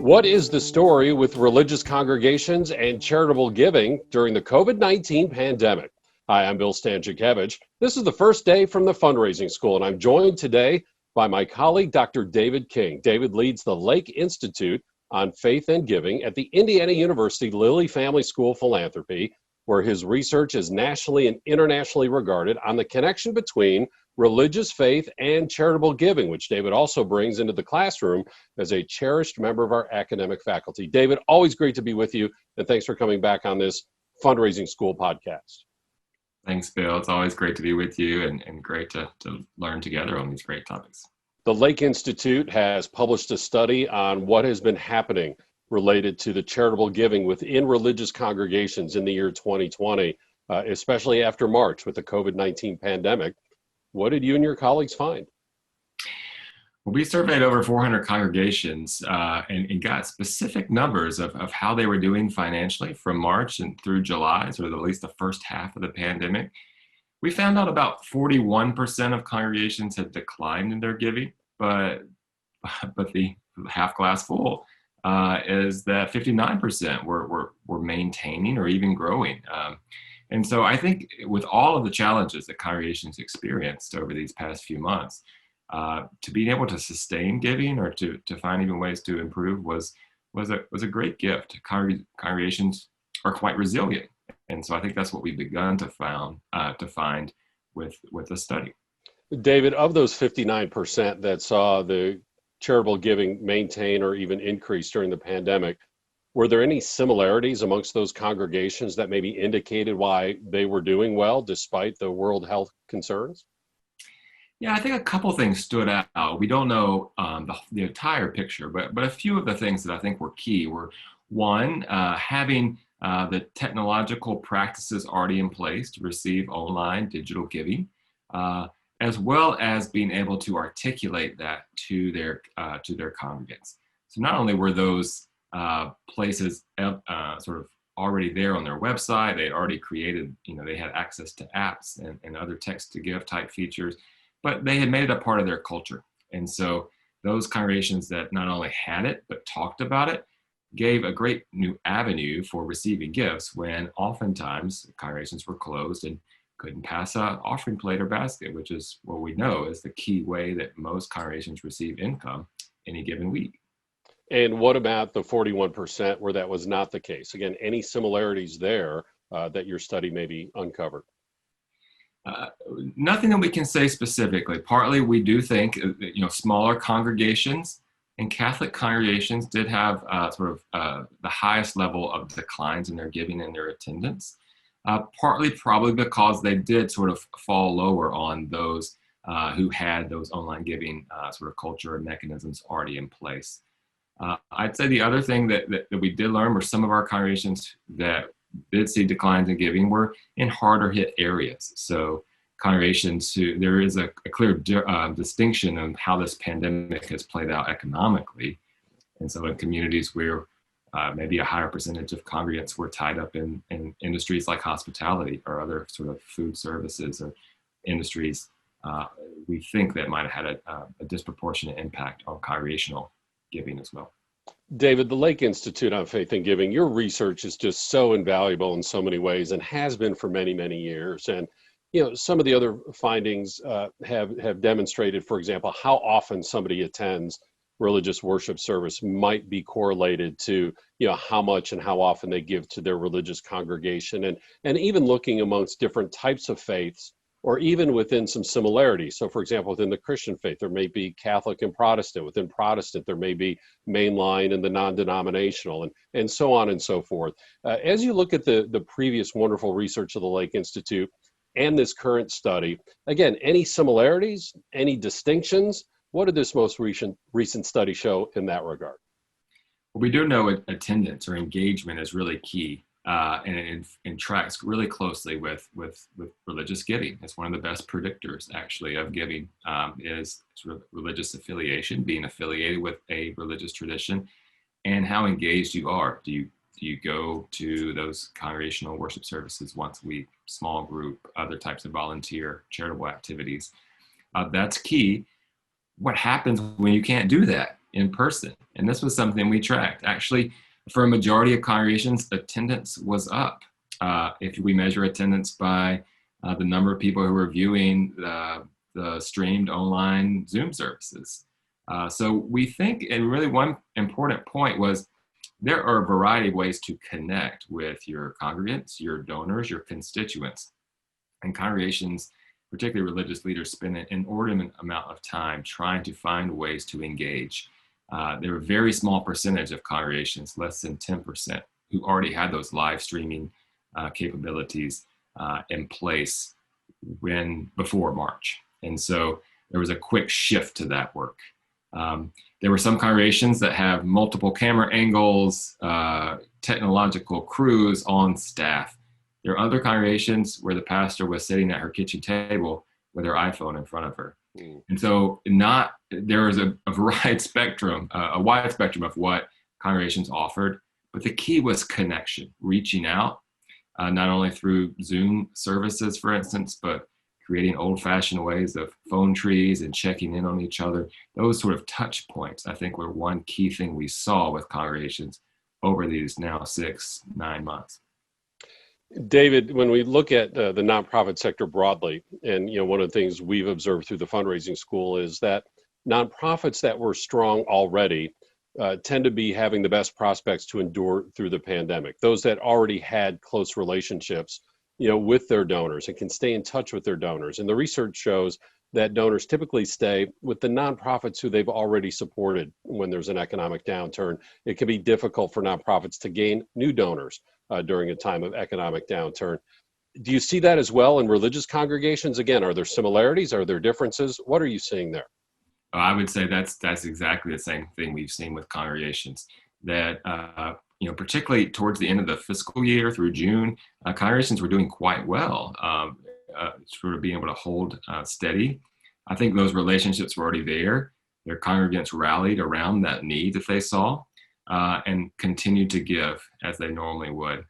What is the story with religious congregations and charitable giving during the COVID-19 pandemic? Hi, I'm Bill Stanczykiewicz. This is the first day from the fundraising school, and I'm joined today by my colleague, Dr. David King. David leads the Lake Institute on Faith and Giving at the Indiana University Lilly Family School of Philanthropy, where his research is nationally and internationally regarded on the connection between religious faith and charitable giving, which David also brings into the classroom as a cherished member of our academic faculty. David, always great to be with you, and thanks for coming back on this Fundraising School podcast. Thanks, Bill. It's always great to be with you and great to learn together on these great topics. The Lake Institute has published a study on what has been happening related to the charitable giving within religious congregations in the year 2020, especially after March with the COVID-19 pandemic. What did you and your colleagues find? Well, we surveyed over 400 congregations and got specific numbers of how they were doing financially from March and through July, sort of at least the first half of the pandemic. We found out about 41% of congregations had declined in their giving, but the half glass full is that 59% were maintaining or even growing. And so I think with all of the challenges that congregations experienced over these past few months, to being able to sustain giving or to find even ways to improve was a great gift. Congregations are quite resilient. And so I think that's what we've begun to find with the study. David, of those 59% that saw the charitable giving maintain or even increase during the pandemic, were there any similarities amongst those congregations that maybe indicated why they were doing well despite the world health concerns? Yeah, I think a couple things stood out. We don't know the entire picture, but a few of the things that I think were key were, one, having the technological practices already in place to receive online digital giving, as well as being able to articulate that to their congregants. So not only were those places sort of already there on their website, they had already created, they had access to apps and other text to give type features, but they had made it a part of their culture. And so those congregations that not only had it, but talked about it, gave a great new avenue for receiving gifts when oftentimes congregations were closed and couldn't pass an offering plate or basket, which is what we know is the key way that most congregations receive income any given week. And what about the 41% where that was not the case? Again, any similarities there that your study maybe uncovered? Nothing that we can say specifically. Partly, we do think smaller congregations and Catholic congregations did have the highest level of declines in their giving and their attendance. Partly, probably because they did sort of fall lower on those who had those online giving sort of culture and mechanisms already in place. I'd say the other thing that we did learn were some of our congregations that did see declines in giving were in harder hit areas. So congregations there is a clear distinction of how this pandemic has played out economically. And so in communities where maybe a higher percentage of congregants were tied up in industries like hospitality or other sort of food services or industries, we think that might have had a disproportionate impact on congregational giving as well. David, the Lake Institute on Faith and Giving, your research is just so invaluable in so many ways and has been for many, many years. And, some of the other findings have demonstrated, for example, how often somebody attends religious worship service might be correlated to, how much and how often they give to their religious congregation. And even looking amongst different types of faiths, or even within some similarities. So for example, within the Christian faith, there may be Catholic and Protestant. Within Protestant, there may be mainline and the non-denominational, and so on and so forth. As you look at the previous wonderful research of the Lake Institute and this current study, again, any similarities, any distinctions? What did this most recent study show in that regard? Well, we do know attendance or engagement is really key. And tracks really closely with religious giving. It's one of the best predictors, actually, of giving is sort of religious affiliation, being affiliated with a religious tradition, and how engaged you are. Do you go to those congregational worship services once a week, small group, other types of volunteer charitable activities? That's key. What happens when you can't do that? in person. And this was something we tracked. Actually, for a majority of congregations, attendance was up. If we measure attendance by the number of people who were viewing the streamed online Zoom services. So we think, and really one important point was, there are a variety of ways to connect with your congregants, your donors, your constituents. And congregations, particularly religious leaders, spend an inordinate amount of time trying to find ways to engage. There are a very small percentage of congregations, less than 10%, who already had those live streaming capabilities in place before March. And so there was a quick shift to that work. There were some congregations that have multiple camera angles, technological crews on staff. There are other congregations where the pastor was sitting at her kitchen table with her iPhone in front of her. And so there was a wide spectrum of what congregations offered, but the key was connection, reaching out, not only through Zoom services, for instance, but creating old-fashioned ways of phone trees and checking in on each other. Those sort of touch points, I think, were one key thing we saw with congregations over these now 6-9 months. David, when we look at the nonprofit sector broadly, and one of the things we've observed through the fundraising school is that nonprofits that were strong already tend to be having the best prospects to endure through the pandemic. Those that already had close relationships with their donors and can stay in touch with their donors. And the research shows that donors typically stay with the nonprofits who they've already supported when there's an economic downturn. It can be difficult for nonprofits to gain new donors during a time of economic downturn. Do you see that as well in religious congregations? Again, are there similarities? Are there differences? What are you seeing there? I would say that's exactly the same thing we've seen with congregations, that particularly towards the end of the fiscal year through June, congregations were doing quite well, sort of being able to hold steady. I think those relationships were already there. Their congregants rallied around that need that they saw and continued to give as they normally would.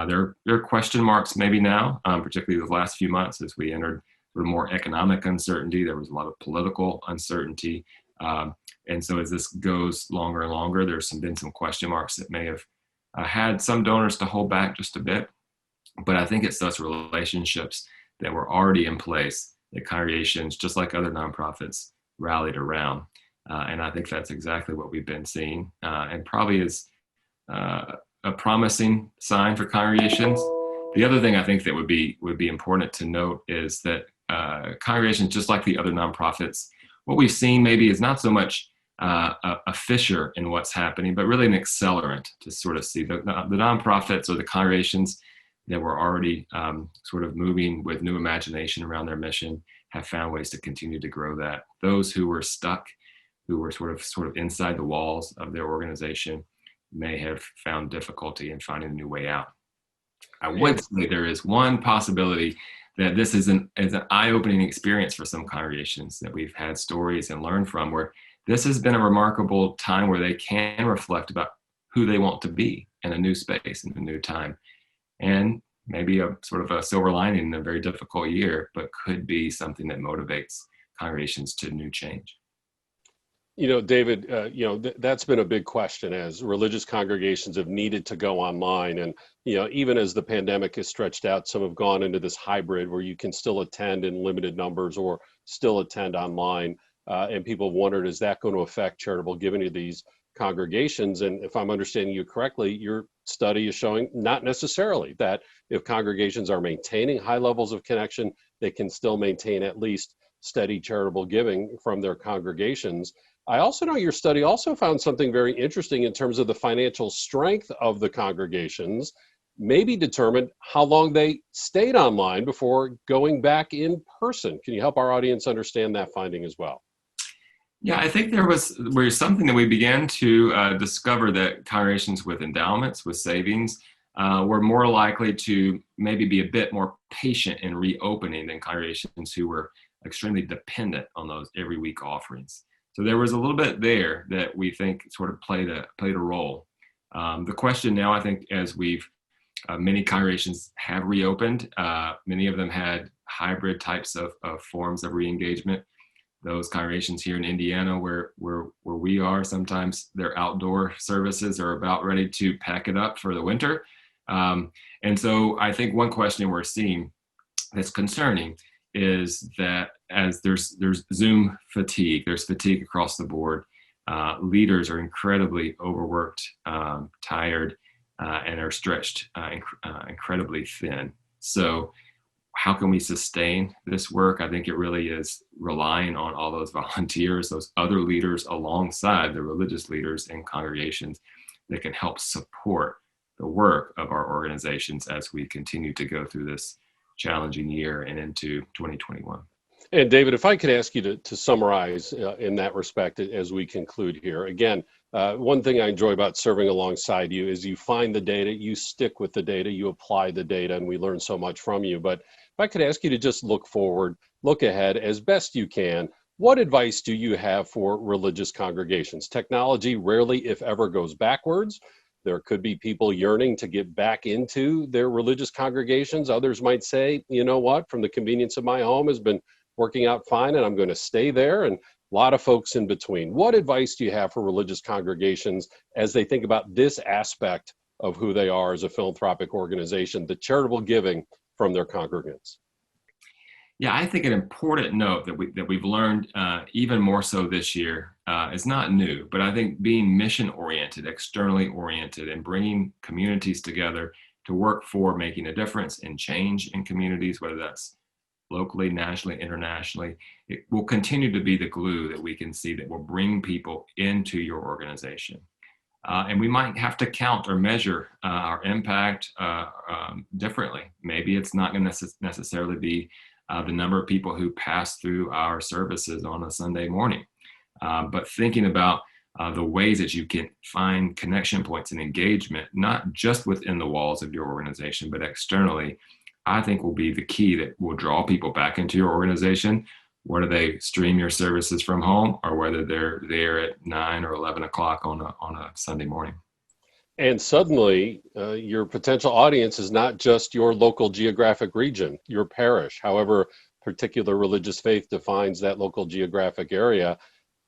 There are question marks maybe now, particularly the last few months as we entered sort of more economic uncertainty. There was a lot of political uncertainty. And so as this goes longer and longer, there's been some question marks that may have had some donors to hold back just a bit. But I think it's those relationships that were already in place that congregations, just like other nonprofits, rallied around. And I think that's exactly what we've been seeing, and probably is a promising sign for congregations. The other thing I think that would be important to note is that congregations, just like the other nonprofits, what we've seen maybe is not so much a fissure in what's happening, but really an accelerant to sort of see the nonprofits or the congregations that were already sort of moving with new imagination around their mission have found ways to continue to grow that. Those who were stuck, who were sort of inside the walls of their organization, may have found difficulty in finding a new way out. I would say there is one possibility that this is an eye-opening experience for some congregations that we've had stories and learned from, where this has been a remarkable time where they can reflect about who they want to be in a new space, in a new time. And maybe a sort of a silver lining in a very difficult year, but could be something that motivates congregations to new change. David, that's been a big question as religious congregations have needed to go online. And, even as the pandemic has stretched out, some have gone into this hybrid where you can still attend in limited numbers or still attend online. And people have wondered, is that going to affect charitable giving to these congregations? And if I'm understanding you correctly, your study is showing not necessarily, that if congregations are maintaining high levels of connection, they can still maintain at least steady charitable giving from their congregations. I also know your study also found something very interesting in terms of the financial strength of the congregations, maybe determined how long they stayed online before going back in person. Can you help our audience understand that finding as well? Yeah, I think there was something that we began to discover, that congregations with endowments, with savings, were more likely to maybe be a bit more patient in reopening than congregations who were extremely dependent on those every week offerings. So there was a little bit there that we think sort of played a role. The question now, I think, as many congregations have reopened, many of them had hybrid types of forms of re-engagement. those congregations here in Indiana where we are, sometimes their outdoor services are about ready to pack it up for the winter. And so I think one question we're seeing that's concerning is that as there's Zoom fatigue, there's fatigue across the board. Leaders are incredibly overworked, tired, and are stretched incredibly thin. So how can we sustain this work? I think it really is relying on all those volunteers, those other leaders alongside the religious leaders in congregations that can help support the work of our organizations as we continue to go through this challenging year and into 2021. And David, if I could ask you to summarize in that respect as we conclude here. Again, one thing I enjoy about serving alongside you is you find the data, you stick with the data, you apply the data, and we learn so much from you. But if I could ask you to just look forward, look ahead as best you can, what advice do you have for religious congregations? Technology rarely, if ever, goes backwards. There could be people yearning to get back into their religious congregations. Others might say, you know what, from the convenience of my home has been working out fine and I'm going to stay there, and a lot of folks in between. What advice do you have for religious congregations as they think about this aspect of who they are as a philanthropic organization, the charitable giving from their congregants? Yeah, I think an important note that we've learned even more so this year is not new, but I think being mission oriented, externally oriented, and bringing communities together to work for making a difference and change in communities, whether that's locally, nationally, internationally, it will continue to be the glue that we can see that will bring people into your organization. And we might have to count or measure our impact differently. Maybe it's not going to necessarily be the number of people who pass through our services on a Sunday morning, but thinking about the ways that you can find connection points and engagement, not just within the walls of your organization, but externally, I think will be the key that will draw people back into your organization, whether they stream your services from home or whether they're there at 9 or 11 o'clock on a Sunday morning. And suddenly, your potential audience is not just your local geographic region, your parish, however particular religious faith defines that local geographic area.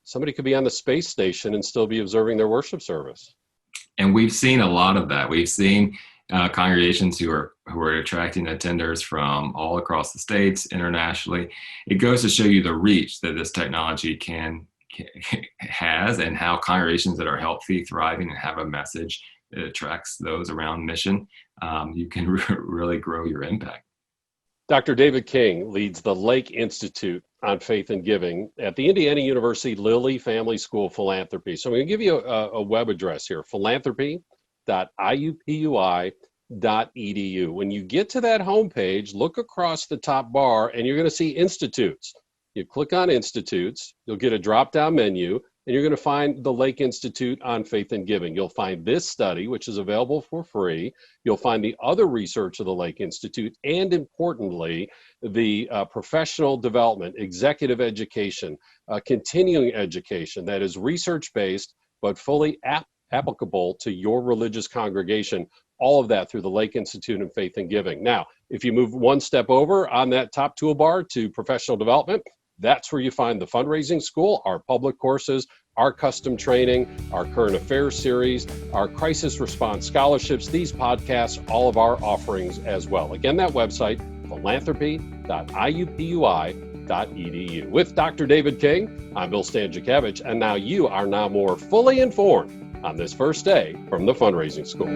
Somebody could be on the space station and still be observing their worship service. And we've seen a lot of that. We've seen congregations who are attracting attenders from all across the states, internationally. It goes to show you the reach that this technology has, and how congregations that are healthy, thriving, and have a message that attracts those around mission, you can really grow your impact. Dr. David King leads the Lake Institute on Faith and Giving at the Indiana University Lilly Family School of Philanthropy. So I'm going to give you a web address here, philanthropy.iupui.edu. When you get to that homepage, look across the top bar and you're going to see institutes. You click on institutes, you'll get a drop-down menu, and you're going to find the Lake Institute on Faith and Giving. You'll find this study, which is available for free. You'll find the other research of the Lake Institute, and importantly, the professional development, executive education, continuing education that is research-based, but fully applicable to your religious congregation. All of that through the Lake Institute and Faith and Giving. Now, if you move one step over on that top toolbar to professional development, that's where you find the fundraising school, our public courses, our custom training, our current affairs series, our crisis response scholarships, these podcasts, all of our offerings as well. Again, that website, philanthropy.iupui.edu. With Dr. David King, I'm Bill Stanczykiewicz, and now you are more fully informed on this first day from the fundraising school.